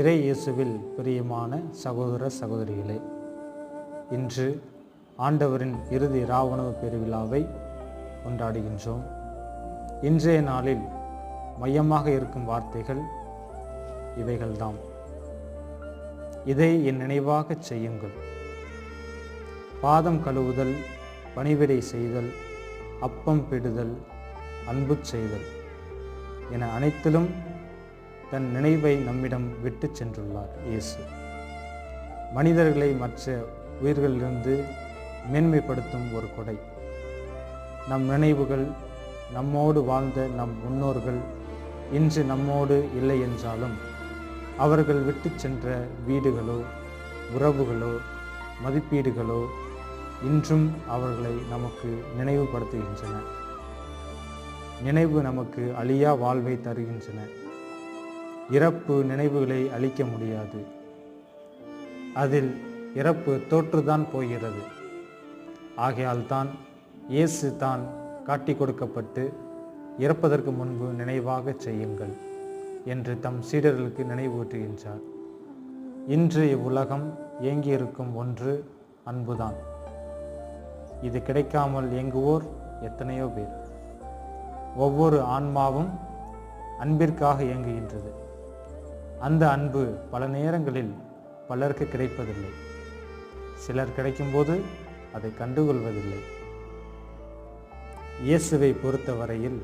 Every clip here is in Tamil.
இறை இயேசுவில் பிரியமான சகோதர சகோதரிகளே, இன்று ஆண்டவரின் இறுதி இராவுணவு பெருவிழாவை கொண்டாடுகின்றோம். இன்றைய நாளில் மையமாக இருக்கும் வார்த்தைகள் இவைகள்தாம். இதை என் நினைவாக செய்யுங்கள். பாதம் கழுவுதல், பணிவிடை செய்தல், அப்பம் பிடுதல், அன்பு செய்தல் என அனைத்திலும் தன் நினைவை நம்மிடம் விட்டு சென்றுள்ளார் இயேசு. மனிதர்களை மற்ற உயிர்களிலிருந்து மேன்மைப்படுத்தும் ஒரு கொடை. நம் நினைவுகள், நம்மோடு வாழ்ந்த நம் முன்னோர்கள் இன்று நம்மோடு இல்லை என்றாலும் அவர்கள் விட்டு சென்ற வீடுகளோ, உறவுகளோ, மதிப்பீடுகளோ இன்றும் அவர்களை நமக்கு நினைவுபடுத்துகின்றன. நினைவு நமக்கு அழியா வாழ்வை தருகின்றன. இறப்பு நினைவுகளை அழிக்க முடியாது. அதில் இறப்பு தோற்றுதான் போகிறது. ஆகையால் தான் இயேசு தான் காட்டி கொடுக்கப்பட்டு இறப்பதற்கு முன்பு நினைவாக செய்யுங்கள் என்று தம் சீடர்களுக்கு நினைவூட்டுகின்றார். இன்று இவ்வுலகம் ஏங்கியிருக்கும் ஒன்று அன்புதான். இது கிடைக்காமல் ஏங்குவோர் எத்தனையோ பேர். ஒவ்வொரு ஆன்மாவும் அன்பிற்காக இயங்குகின்றது. அந்த அன்பு பல நேரங்களில் பலருக்கு கிடைப்பதில்லை. சிலர் கிடைக்கும்போது அதை கண்டுகொள்வதில்லை. இயேசுவை பொறுத்தவரையில்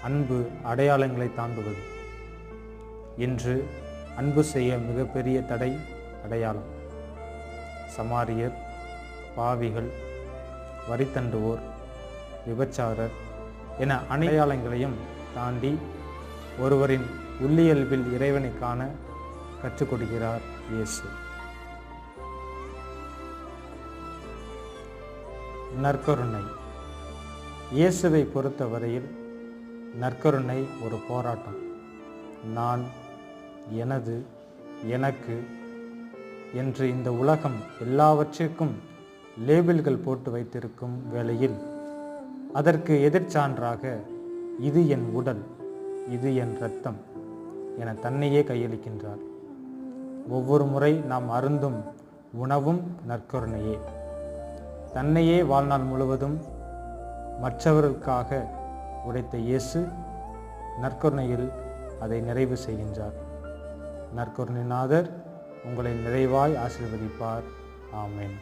அன்பு அடையாளங்களை தாண்டுவது. இன்று அன்பு செய்ய மிகப்பெரிய தடை அடையாளம். சமாரியர், பாவிகள், வரி தண்டுவோர், விபச்சாரர் என அடையாளங்களையும் தாண்டி ஒருவரின் உள்ளியல்பில் இறைவனை காண கற்றுக் கொடுக்கிறார் இயேசு. நற்கருணை. இயேசுவை பொறுத்தவரையில் நற்கருணை ஒரு போராட்டம். நான், எனது, எனக்கு என்று இந்த உலகம் எல்லாவற்றிற்கும் லேபிள்கள் போட்டு வைத்திருக்கும் வேளையில் அதற்கு எதிர்ச்சான்றாக இது என் உடல், இது என் இரத்தம் என தன்னையே கையளிக்கின்றார். ஒவ்வொரு முறை நாம் அருந்தும் உணவும் நற்கருணையே. தன்னையே வாழ்நாள் முழுவதும் மற்றவர்களுக்காக உடைத்த இயேசு நற்கருணையில் அதை நிறைவு செய்கின்றார். நற்கருணைநாதர் உங்களை நிறைவாய் ஆசீர்வதிப்பார். ஆமென்.